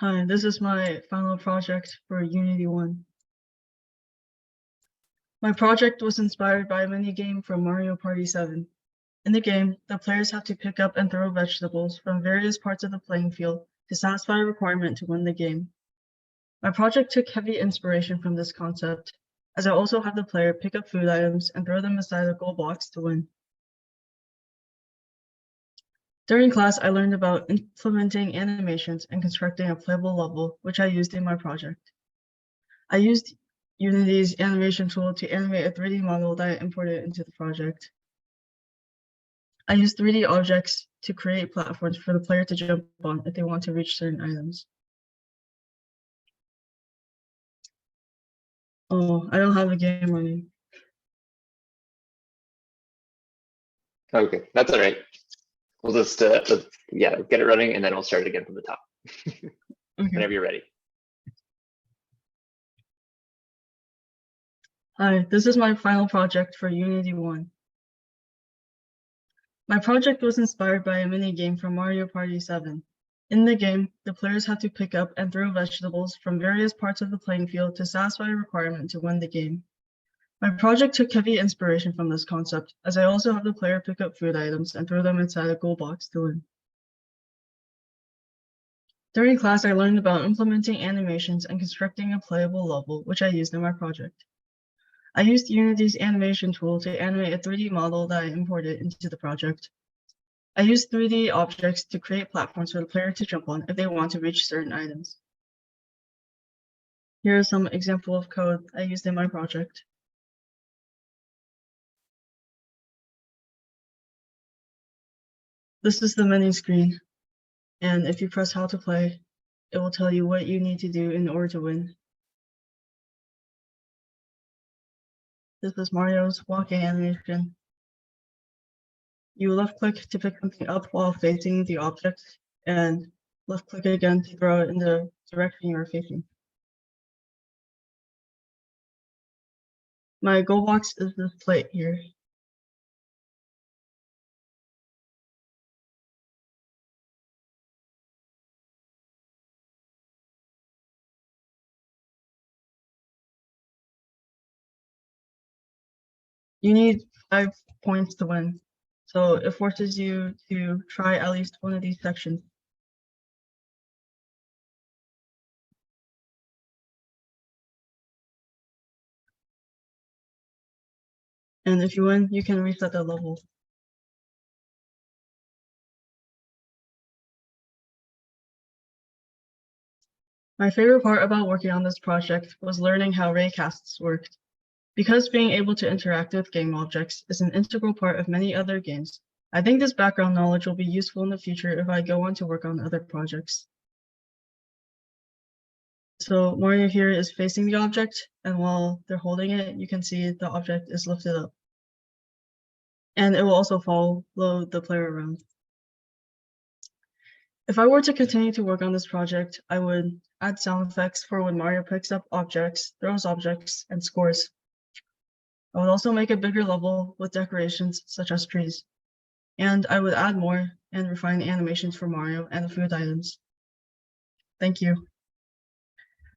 Hi, this is my final project for Unity 1. My project was inspired by a minigame from Mario Party 7. In the game, the players have to pick up and throw vegetables from various parts of the playing field to satisfy a requirement to win the game. My project took heavy inspiration from this concept, as I also have the player pick up food items and throw them inside a goal box to win. During class, I learned about implementing animations and constructing a playable level, which I used in my project. I used Unity's animation tool to animate a 3D model that I imported into the project. I used 3D objects to create platforms for the player to jump on if they want to reach certain items. Oh, I don't have the game running. Okay, that's all right. We'll just get it running and then we'll start again from the top. Okay. Whenever you're ready. Hi, this is my final project for Unity 1. My project was inspired by a mini-game from Mario Party 7. In the game, the players have to pick up and throw vegetables from various parts of the playing field to satisfy a requirement to win the game. My project took heavy inspiration from this concept, as I also have the player pick up food items and throw them inside a goal box to win. During class, I learned about implementing animations and constructing a playable level, which I used in my project. I used Unity's animation tool to animate a 3D model that I imported into the project. I used 3D objects to create platforms for the player to jump on if they want to reach certain items. Here is some example of code I used in my project. This is the menu screen, and if you press how to play, it will tell you what you need to do in order to win. This is Mario's walking animation. You left click to pick something up while facing the object, and left click again to throw it in the direction you are facing. My goal box is this plate here. You need 5 points to win, so it forces you to try at least one of these sections. And if you win, you can reset the level. My favorite part about working on this project was learning how raycasts worked. Because being able to interact with game objects is an integral part of many other games, I think this background knowledge will be useful in the future if I go on to work on other projects. So Mario here is facing the object, and while they're holding it, you can see the object is lifted up. And it will also follow the player around. If I were to continue to work on this project, I would add sound effects for when Mario picks up objects, throws objects, and scores. I would also make a bigger level with decorations such as trees. And I would add more and refine animations for Mario and the food items. Thank you.